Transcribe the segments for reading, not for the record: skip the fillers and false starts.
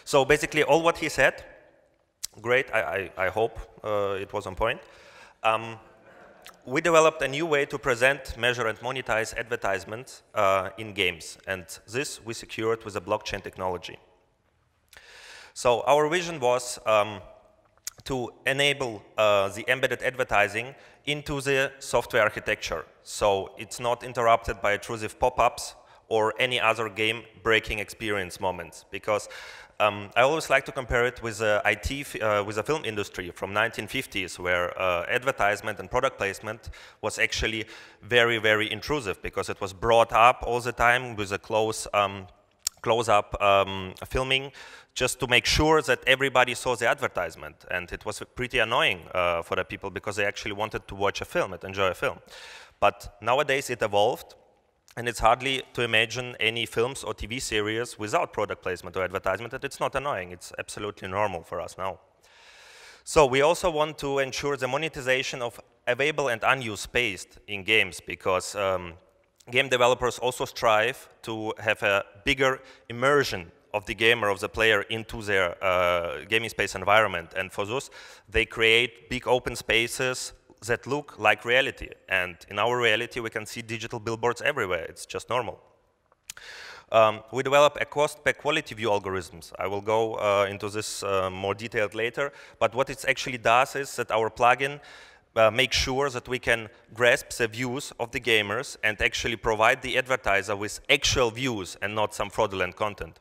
So basically all what he said, great, I hope it was on point. We developed a new way to present, measure, and monetize advertisements in games, and this we secured with a blockchain technology. So our vision was to enable the embedded advertising into the software architecture, so it's not interrupted by intrusive pop-ups or any other game-breaking experience moments, because I always like to compare it with with the film industry from 1950s, where advertisement and product placement was actually very, very intrusive, because it was brought up all the time with a close-up filming, just to make sure that everybody saw the advertisement. And it was pretty annoying for the people, because they actually wanted to watch a film and enjoy a film. But nowadays it evolved, and it's hardly to imagine any films or TV series without product placement or advertisement, and it's not annoying. It's absolutely normal for us now. So we also want to ensure the monetization of available and unused space in games, because game developers also strive to have a bigger immersion of the gamer, of the player, into their gaming space environment. And for this, they create big open spaces that look like reality. And in our reality, we can see digital billboards everywhere. It's just normal. We develop a cost per quality view algorithms. I will go into this more detailed later. But what it actually does is that our plugin makes sure that we can grasp the views of the gamers and actually provide the advertiser with actual views and not some fraudulent content.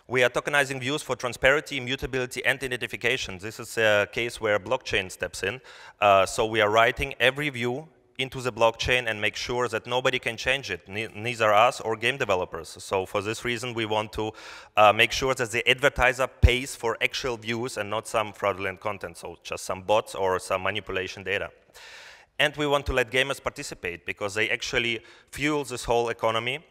We are tokenizing views for transparency, immutability, and identification. This is a case where blockchain steps in. So we are writing every view into the blockchain and make sure that nobody can change it, neither us or game developers. So for this reason, we want to make sure that the advertiser pays for actual views and not some fraudulent content, so just some bots or some manipulation data. And we want to let gamers participate, because they actually fuel this whole economy.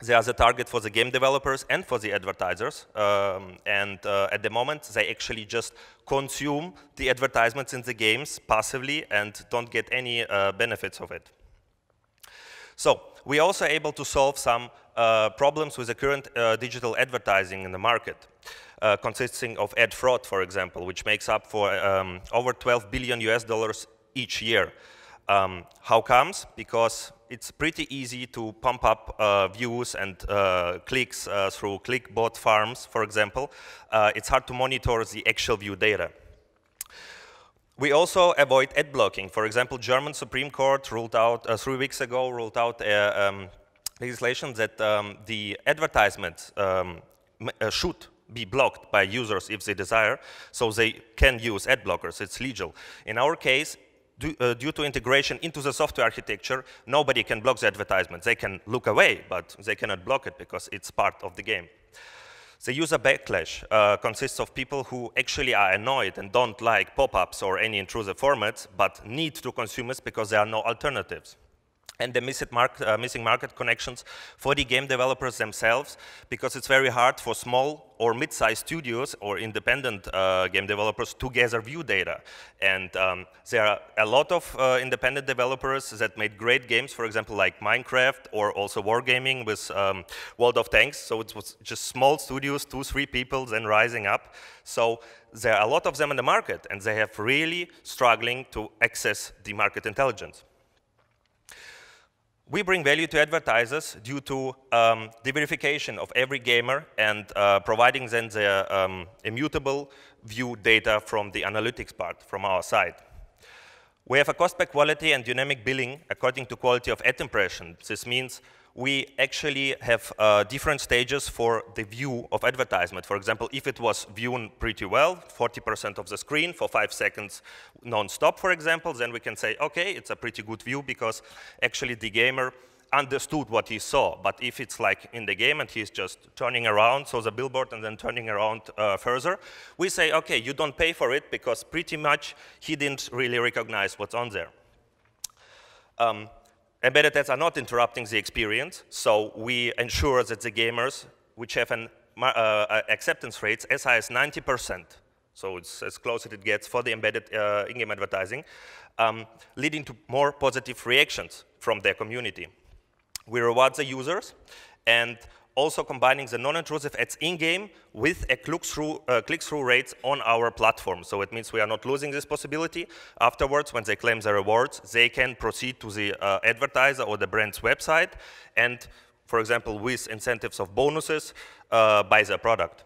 They are the target for the game developers and for the advertisers, at the moment they actually just consume the advertisements in the games passively and don't get any benefits of it. So we are also able to solve some problems with the current digital advertising in the market, consisting of ad fraud, for example, which makes up for over $12 billion each year. How comes? Because it's pretty easy to pump up views and clicks through clickbot farms, for example. It's hard to monitor the actual view data. We also avoid ad blocking. For example, German Supreme Court ruled out 3 weeks ago legislation that the advertisements should be blocked by users if they desire, so they can use ad blockers. It's legal. In our case, due to integration into the software architecture, nobody can block the advertisement. They can look away, but they cannot block it because it's part of the game. The user backlash consists of people who actually are annoyed and don't like pop-ups or any intrusive formats, but need to consume it because there are no alternatives. And the missing market connections for the game developers themselves, because it's very hard for small or mid-sized studios or independent game developers to gather view data. And there are a lot of independent developers that made great games, for example, like Minecraft, or also wargaming with World of Tanks. So it was just small studios, 2-3 people, then rising up. So there are a lot of them in the market, and they have really struggling to access the market intelligence. We bring value to advertisers due to the verification of every gamer and providing them the immutable view data from the analytics part from our side. We have a cost per quality and dynamic billing according to quality of ad impression. This means we actually have different stages for the view of advertisement. For example, if it was viewed pretty well, 40% of the screen for 5 seconds non-stop, for example, then we can say, okay, it's a pretty good view because actually the gamer understood what he saw. But if it's like in the game and he's just turning around, so the billboard and then turning around further, we say, okay, you don't pay for it because pretty much he didn't really recognize what's on there. Embedded ads are not interrupting the experience, so we ensure that the gamers, which have an acceptance rates as high as 90%, so it's as close as it gets for the embedded in-game advertising, leading to more positive reactions from their community. We reward the users, and also combining the non-intrusive ads in-game with a click-through rates on our platform. So it means we are not losing this possibility. Afterwards, when they claim the rewards, they can proceed to the advertiser or the brand's website and, for example, with incentives of bonuses, buy their product.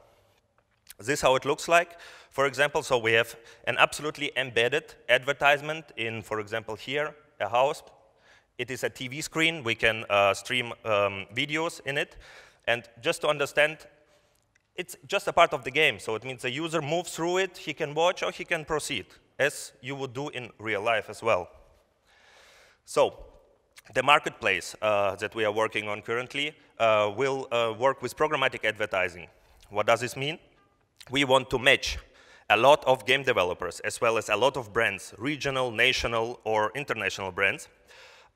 This is how it looks like. For example, so we have an absolutely embedded advertisement in, for example, here, a house. It is a TV screen. We can stream videos in it. And just to understand, it's just a part of the game. So it means the user moves through it, he can watch or he can proceed, as you would do in real life as well. So the marketplace that we are working on currently will work with programmatic advertising. What does this mean? We want to match a lot of game developers, as well as a lot of brands, regional, national, or international brands,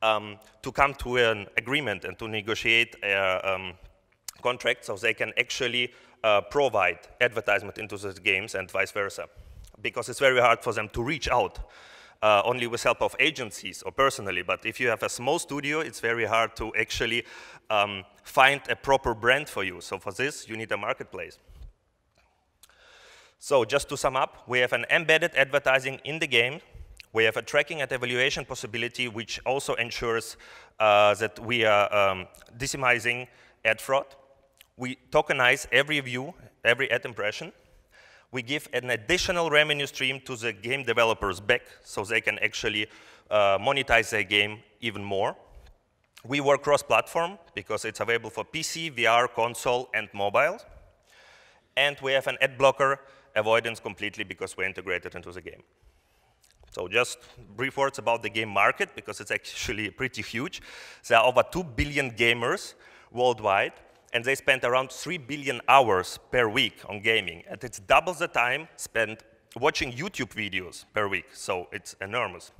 to come to an agreement and to negotiate a contract so they can actually provide advertisement into those games and vice versa. Because it's very hard for them to reach out only with help of agencies or personally. But if you have a small studio, it's very hard to actually find a proper brand for you. So for this, you need a marketplace. So just to sum up, we have an embedded advertising in the game. We have a tracking and evaluation possibility, which also ensures that we are decimizing ad fraud. We tokenize every view, every ad impression. We give an additional revenue stream to the game developers back, so they can actually monetize their game even more. We work cross-platform, because it's available for PC, VR, console, and mobile. And we have an ad blocker avoidance completely, because we integrate it into the game. So just brief words about the game market, because it's actually pretty huge. There are over 2 billion gamers worldwide, and they spend around 3 billion hours per week on gaming. And it's double the time spent watching YouTube videos per week, so it's enormous.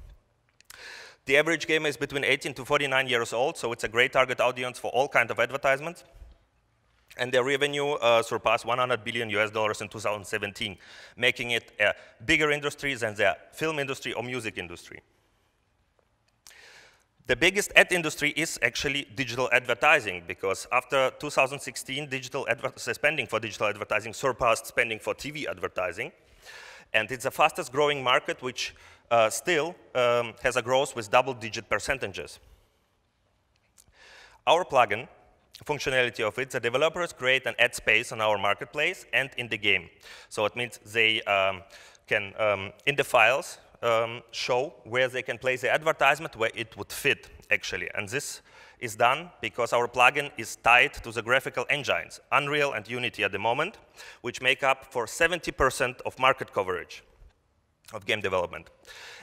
The average gamer is between 18 to 49 years old, so it's a great target audience for all kinds of advertisements. And their revenue surpassed $100 billion in 2017, making it a bigger industry than the film industry or music industry. The biggest ad industry is actually digital advertising, because after 2016, spending for digital advertising surpassed spending for TV advertising. And it's the fastest growing market, which still has a growth with double-digit percentages. Our plugin, functionality of it, the developers create an ad space on our marketplace and in the game. So it means they can, in the files, show where they can place the advertisement, where it would fit, actually. And this is done because our plugin is tied to the graphical engines, Unreal and Unity at the moment, which make up for 70% of market coverage of game development.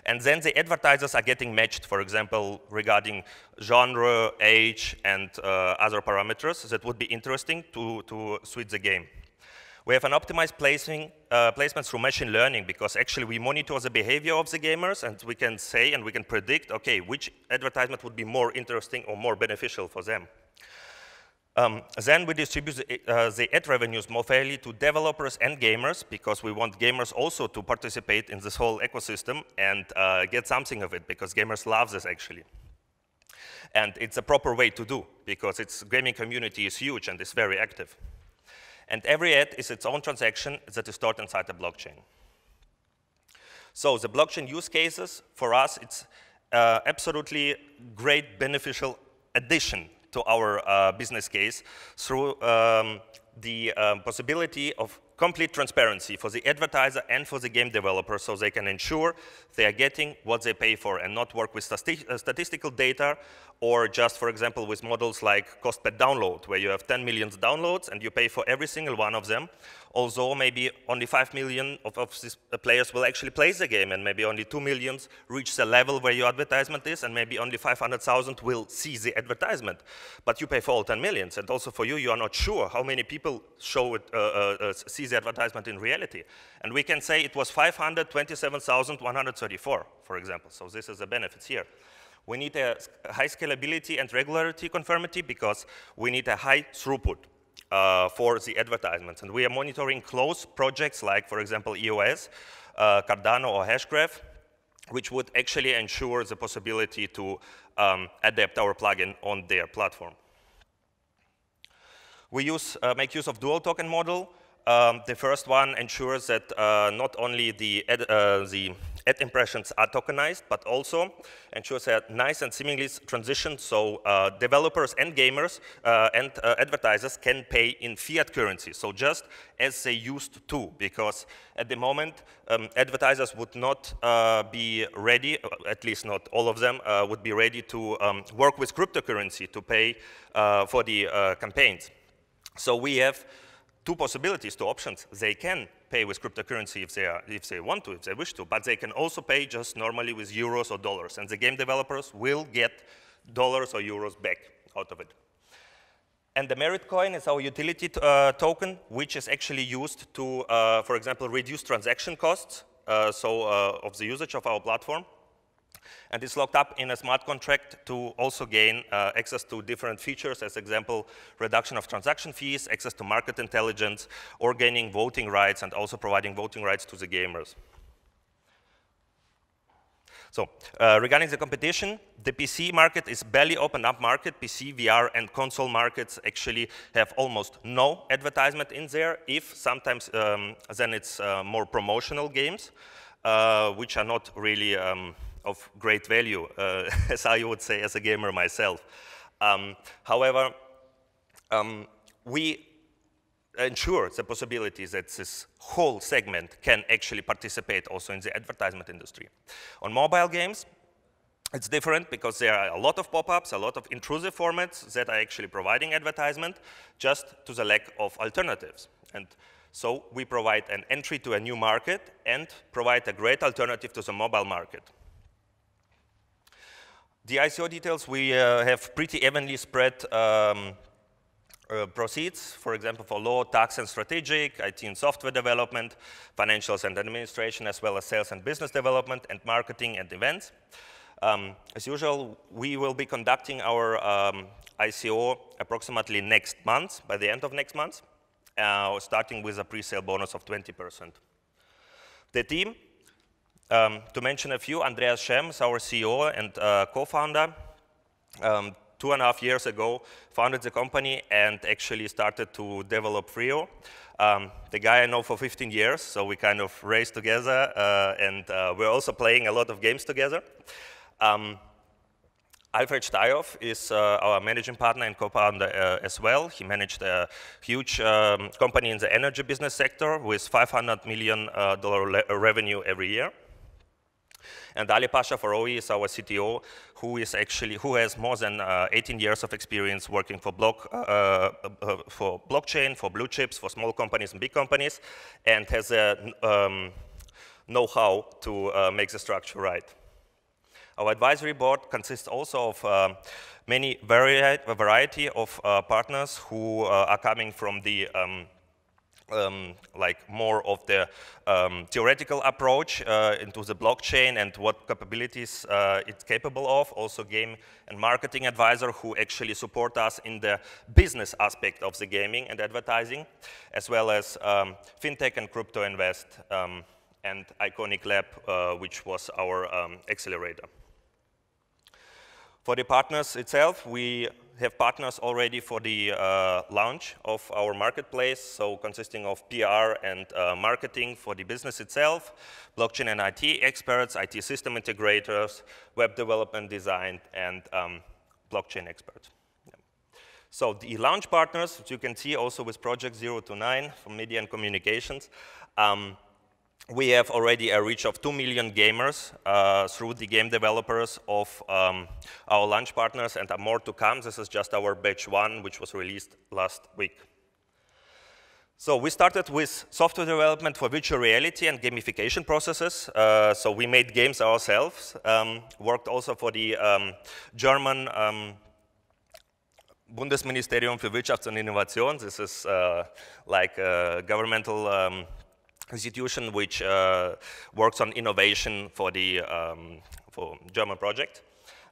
And then the advertisers are getting matched, for example, regarding genre, age, and other parameters that would be interesting to suit the game. We have an optimized placement through machine learning, because actually we monitor the behavior of the gamers, and we can say and we can predict, okay, which advertisement would be more interesting or more beneficial for them. Then we distribute the ad revenues more fairly to developers and gamers, because we want gamers also to participate in this whole ecosystem and get something of it, because gamers love this actually. And it's a proper way to do, because its gaming community is huge and is very active. And every ad is its own transaction that is stored inside the blockchain. So the blockchain use cases, for us, it's absolutely great beneficial addition to our business case through the possibility of complete transparency for the advertiser and for the game developer, so they can ensure they are getting what they pay for and not work with statistical data, or just, for example, with models like cost per download, where you have 10 million downloads and you pay for every single one of them, although maybe only 5 million of these players will actually play the game, and maybe only 2 million reach the level where your advertisement is, and maybe only 500,000 will see the advertisement. But you pay for all 10 million, and also for you, you are not sure how many people show it, see the advertisement in reality. And we can say it was 527,134, for example. So this is the benefits here. We need a high scalability and regularity conformity, because we need a high throughput for the advertisements. And we are monitoring close projects like, for example, EOS, Cardano, or Hashgraph, which would actually ensure the possibility to adapt our plugin on their platform. We make use of dual token model. The first one ensures that not only the ad impressions are tokenized, but also ensures a nice and seamless transition so developers and gamers and advertisers can pay in fiat currency, so just as they used to, because at the moment advertisers would not be ready, at least not all of them, would be ready to work with cryptocurrency to pay for the campaigns. So we have two possibilities, two options. They can pay with cryptocurrency if they want to, if they wish to, but they can also pay just normally with euros or dollars, and the game developers will get dollars or euros back out of it. And the merit coin is our utility token, which is actually used to, for example, reduce transaction costs, of the usage of our platform. And it's locked up in a smart contract to also gain access to different features, as example, reduction of transaction fees, access to market intelligence, or gaining voting rights, and also providing voting rights to the gamers. So regarding the competition, the PC market is barely opened up market. PC, VR, and console markets actually have almost no advertisement in there. If sometimes, then it's more promotional games, which are not really of great value, as I would say as a gamer myself. However, we ensure the possibility that this whole segment can actually participate also in the advertisement industry. On mobile games, it's different because there are a lot of pop-ups, a lot of intrusive formats that are actually providing advertisement just to the lack of alternatives. And so we provide an entry to a new market and provide a great alternative to the mobile market. The ICO details, we have pretty evenly spread proceeds, for example, for law, tax and strategic, IT and software development, financials and administration, as well as sales and business development, and marketing and events. As usual, we will be conducting our ICO approximately next month, by the end of next month, starting with a pre-sale bonus of 20%. The team, to mention a few, Andreas Schems, our CEO and co-founder, 2.5 years ago, founded the company and actually started to develop VREO. The guy I know for 15 years, so we kind of raced together, and we're also playing a lot of games together. Alfred Steyhoff is our managing partner and co-founder as well. He managed a huge company in the energy business sector with $500 million revenue every year. And Ali Pasha Faroui is our CTO, who has more than 18 years of experience working for blockchain, for blue chips, for small companies and big companies, and has a know-how to make the structure right. Our advisory board consists also of many variety of partners who are coming from the like more of the theoretical approach into the blockchain and what capabilities it's capable of. Also game and marketing advisor who actually support us in the business aspect of the gaming and advertising, as well as fintech and crypto invest and Iconic Lab, which was our accelerator. For the partners itself, we have partners already for the launch of our marketplace, so consisting of PR and marketing for the business itself, blockchain and IT experts, IT system integrators, web development design, and blockchain experts. Yeah. So the launch partners, which you can see also with Project 0 to 9 from media and communications, we have already a reach of 2 million gamers through the game developers of our launch partners, and more to come. This is just our batch 1, which was released last week. So we started with software development for virtual reality and gamification processes. So we made games ourselves, worked also for the German Bundesministerium für Wirtschaft und Innovation. This is like a governmental institution which works on innovation for the German project.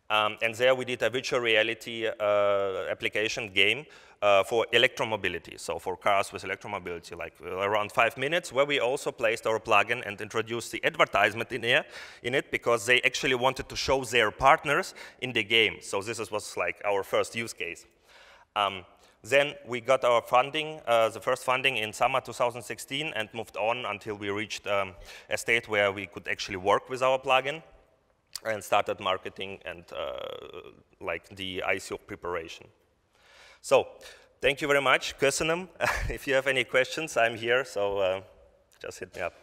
And there we did a virtual reality application game for electromobility, so for cars with electromobility, like around 5 minutes, where we also placed our plugin and introduced the advertisement in it, because they actually wanted to show their partners in the game. So this was like our first use case. Then we got our funding, the first funding in summer 2016, and moved on until we reached a state where we could actually work with our plugin and started marketing and like the ICO preparation. So thank you very much. Köszönöm. If you have any questions, I'm here, so just hit me up.